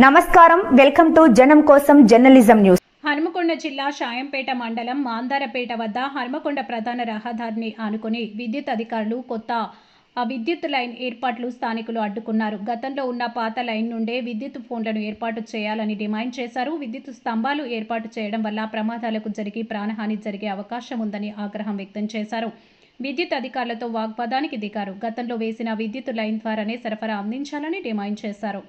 నమస్కారం, welcome to జనం కోసం జర్నలిజం న్యూస్. హనుమకొండ జిల్లా షాయంపేట మండలం మాందారపేట వద్ద హనుమకొండ ప్రధాన రహదారిని ఆనుకుని విద్యుత్ అధికారులు కొత్త విద్యుత్ లైన్ ఏర్పాట్లు స్థానికులు అడ్డుకున్నారు. గతంలో ఉన్న పాత లైన్ నుండే విద్యుత్ ఫోన్లను ఏర్పాటు చేయాలని డిమాండ్ చేశారు. విద్యుత్ స్తంభాలు ఏర్పాటు చేయడం వల్ల ప్రమాదాలకు జరిగి ప్రాణహాని జరిగే అవకాశం ఉందని ఆగ్రహం వ్యక్తం చేశారు. విద్యుత్ అధికారులతో వాగ్వాదానికి దిగారు. గతంలో వేసిన విద్యుత్ లైన్ ద్వారానే సరఫరా అందించాలని డిమాండ్ చేశారు.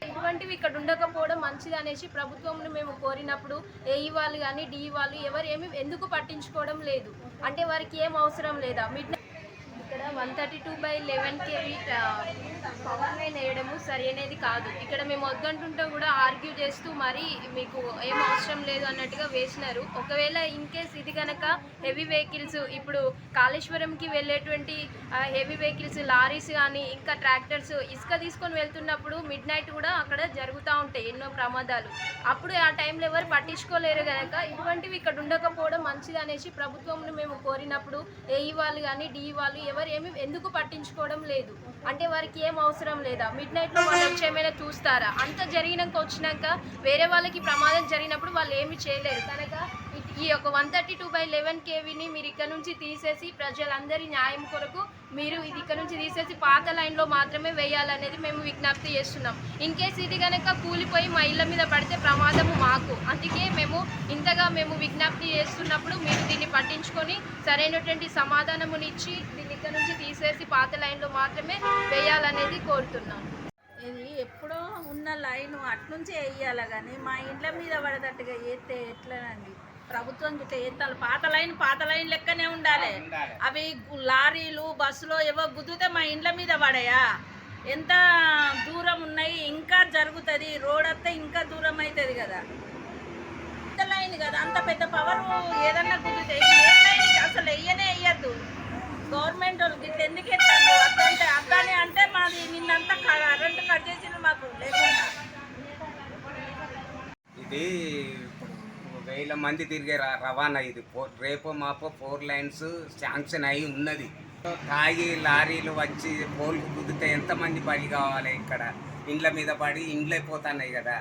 ఇటువంటివి ఇక్కడ ఉండకపోవడం మంచిది అనేసి ప్రభుత్వంను మేము కోరినప్పుడు ఏఈ వాళ్ళు కానీ డిఈ వాళ్ళు ఎవరు ఎందుకు పట్టించుకోవడం లేదు అంటే వారికి ఏం అవసరం లేదా ఇక్కడ 132/11 kV పవర్ లైన్ వేయడము సరైనది కాదు. ఇక్కడ మేము వద్దంటుంటే కూడా ఆర్గ్యూ చేస్తూ మరి మీకు ఏం అవసరం లేదు అన్నట్టుగా వేసినారు. ఒకవేళ ఇన్ కేస్ ఇది కనుక హెవీ వెహికల్స్ ఇప్పుడు కాళేశ్వరంకి వెళ్ళేటువంటి హెవీ వెహికల్స్ లారీస్ కానీ ఇంకా ట్రాక్టర్స్ ఇసుక తీసుకొని వెళ్తున్నప్పుడు మిడ్ నైట్ కూడా అక్కడ జరుగుతూ ఉంటాయి ఎన్నో ప్రమాదాలు. అప్పుడు ఆ టైంలో ఎవరు పట్టించుకోలేరు కనుక ఇటువంటివి ఇక్కడ ఉండకపోవడం మంచిది అనేసి ప్రభుత్వంను మేము కోరినప్పుడు ఏఈ వాళ్ళు కానీ డిఈ వాళ్ళు ఎవరు ఎందుకు పట్టించుకోవడం లేదు అంటే వారికి ఏం అవసరం లేదా మిడ్ నైట్లో వాళ్ళు వచ్చి ఏమైనా చూస్తారా? అంత జరిగినాక వచ్చినాక వేరే వాళ్ళకి ప్రమాదం జరిగినప్పుడు వాళ్ళు ఏమి చేయలేరు కనుక ఈ యొక్క 132/11 kVని మీరు ఇక్కడ నుంచి తీసేసి ప్రజలందరి న్యాయం కొరకు మీరు ఇది ఇక్కడ నుంచి తీసేసి పాత లైన్లో మాత్రమే వేయాలనేది మేము విజ్ఞప్తి చేస్తున్నాం. ఇన్ కేస్ ఇది కనుక కూలిపోయి మా ఇళ్ళ మీద పడితే ప్రమాదము మాకు. అందుకే ఇంతగా మేము విజ్ఞప్తి చేస్తున్నప్పుడు మీరు దీన్ని పట్టించుకొని సరైనటువంటి సమాధానమునిచ్చి దీన్ని ఇక్కడ నుంచి తీసేసి పాత లైన్లో మాత్రమే వేయాలనేది కోరుతున్నాం. ఇది ఎప్పుడో ఉన్న లైన్ అట్నుంచే వేయాలి కానీ మా ఇండ్ల మీద పడేటట్టుగా వేస్తే ఎట్లనండి? ప్రభుత్వం గిట్ట వేస్తాను పాత లైన్ లెక్కనే ఉండాలి. అవి లారీలు బస్సులో ఏవో గుద్దితే మా ఇండ్ల మీద పడయా? ఎంత దూరం ఉన్నాయి, ఇంకా జరుగుతుంది. రోడ్ వస్తే ఇంకా దూరం అవుతుంది కదా. పెద్ద లైన్ కదా, అంత పెద్ద పవర్ ఏదన్నా గుద్దితే అసలు వేయద్దు. గవర్నమెంట్ వాళ్ళు గిట్ల ఎందుకు ఎత్తాను అద్దాని అంటే మాది నిన్నంతా కరెంట్ కట్ చేసిన మాకు లేకుండా. ఇది వేల మంది తిరిగే రవాణా. ఇది రేపు మాపో 4 లైన్స్ శాంక్షన్ అయి ఉన్నది. తాగి లారీలు వచ్చి పోల్కు కుదిరితే ఎంతమంది బలి కావాలి? ఇక్కడ ఇండ్ల మీద పడి ఇండ్లైపోతున్నాయి కదా.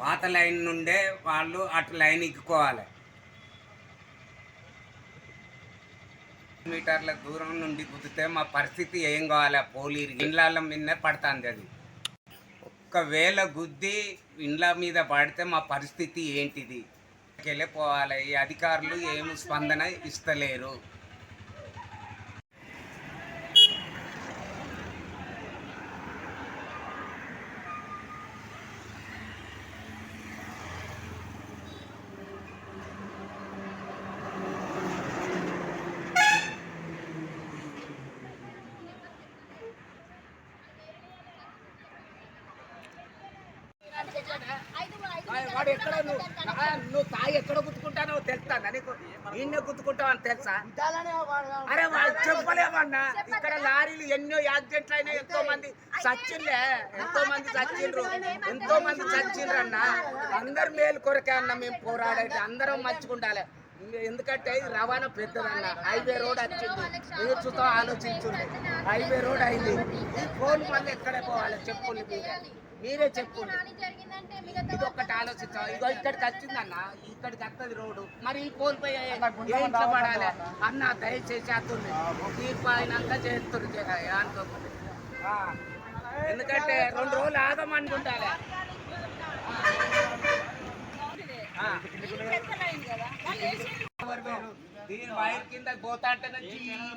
పాత లైన్ నుండే వాళ్ళు అటు లైన్ ఎక్కుకోవాలి. మీటర్ల దూరం నుండి కుదిరితే మా పరిస్థితి ఏం కావాలి? పోలీరు ఇండ్ల మీద పడుతుంది. అది ఒకవేళ గుద్ది ఇండ్ల మీద పడితే మా పరిస్థితి ఏంటిది? వెళ్ళిపోవాలి. ఈ అధికారులు ఏమి స్పందన ఇస్తలేరు. వాడు ఎక్కడ నువ్వు తాగి ఎక్కడ గుర్తుకుంటానో తెలుస్తాను నీకు. ఈయన గుర్తుకుంటావు అని తెలుసా? అరే వాళ్ళు చెప్పలేమన్నా. ఇక్కడ లారీలు ఎన్నో యాక్సిడెంట్లు అయినాయి. ఎంతో మంది చచ్చిండ్రు అన్న. అందరు మేలు కొరకే అన్న మేము పోరాడేది. అందరం మంచిగుండాలి. ఎందుకంటే ఇది రవాణా పెద్దదన్న. హైవే రోడ్ వచ్చింది. మీరు చూస్తా ఆలోచించుంది. హైవే రోడ్ అయింది. ఈ ఫోన్ మళ్ళీ ఎక్కడే పోవాలి? చెప్పులు మీరే చెప్పుండి. ఇది ఒక్కటి ఆలోచించాలి. ఇగో ఇక్కడికి వచ్చిందన్న, ఇక్కడికి వస్తుంది రోడ్డు. మరి ఈ ఫోన్ పై ఇంట్లో పడాలి అన్న. దయచేసి అత్తుంది తీర్పు అయినాక చేస్తుంది అనుకోకుండా. ఎందుకంటే 2 రోజులు ఆగమని ఉండాలి. దీని వైర్ కింద పోతా అంటే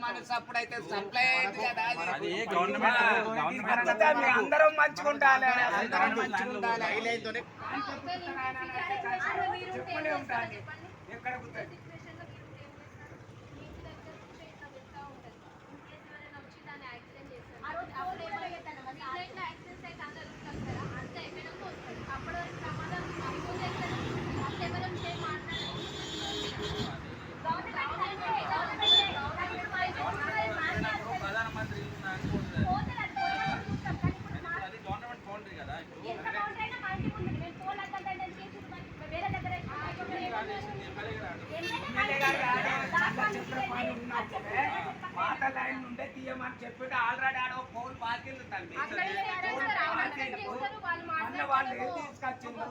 మన సప్పుడు అయితే సప్లై అయింది కదా. అందరం మంచిగుండాలి. ఎక్కడ పాత లైన్ నుండే తీయమని చెప్పి ఆల్రెడీ ఆడ ఫోన్ బాకీ మళ్ళీ వాళ్ళు ఏం తీసుకొచ్చిండ్రు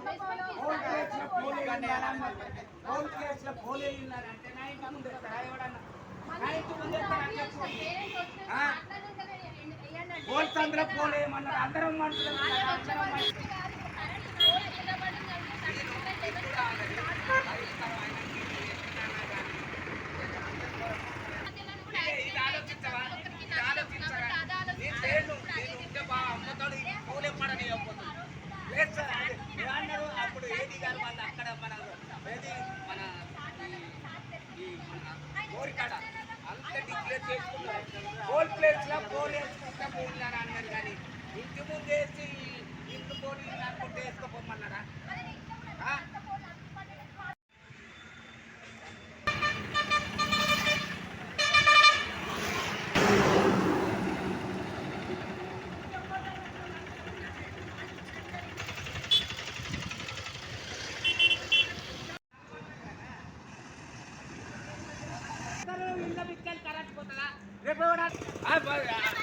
పోల్ ప్లేస్లో పోలే ఉన్నారంటే నా ఇంటి ముందు ఎత్తారా ఎవడన్నా నా ఇంటి ముందు ఎత్తారా చెప్పు పోల్ చంద్ర పోలేమన్నారు అందరం మనుషులు అప్పుడు ఏది గారు వాళ్ళు అక్కడ మన ఏది మన కోరికాడ అంత డిక్లేర్ చేసుకున్నారు పోల్ ప్లేస్ లో పోల్ వేసుకుంటా పోయినారా అన్నారు కానీ ఇంటి ముందు వేసి ఇంటి పోటీ అనుకుంటే వేసుకోపోమన్నారా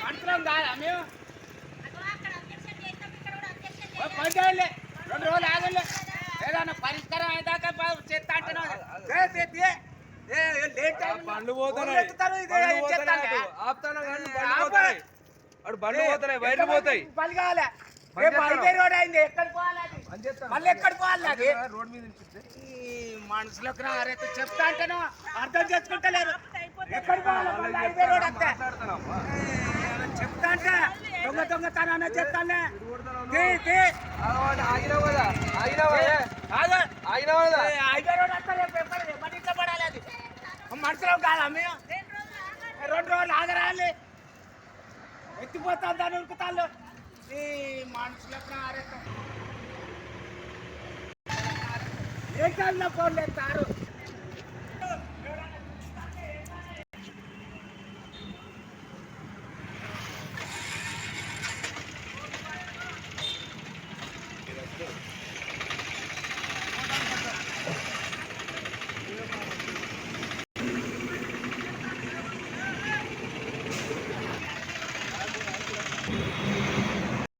మంత్రం కాదా మేము 2 రోజులు ఆగలే ఏదన్నా పరిష్కారం అయ్యేదాకా చెత్త బండ్లు పోతున్నాయి బండ్లు పోతున్నాయి వైర్లు పోతాయి పని కావాలి రేపు హైవే రోడ్ అయింది ఎక్కడికి పోవాలి మళ్ళీ ఎక్కడికి పోవాలి అది రోడ్ మీద ఈ మనుషులకు రేపు చెప్తా అంటేనో అర్థం చేసుకుంటలేరు ఎక్కడికి పోవాలి మళ్ళీ హైవే రోడ్ అంతే చెప్తా అంటే దొంగతనాన్ని చెప్తానే హైవే రోడ్ అంతా రేపు ఎప్పటి ఇంట్లో పడాలి అది మనుషులం కాదా మేము 2 రోజులు ఆగరాలి ఎత్తిపోతాం దాన్ని ఉరుకుతాళ్ళు ఈ మనుషులకు ఆరేస్తాం ఏ కాలంలో ఫోన్లు ఎత్తారు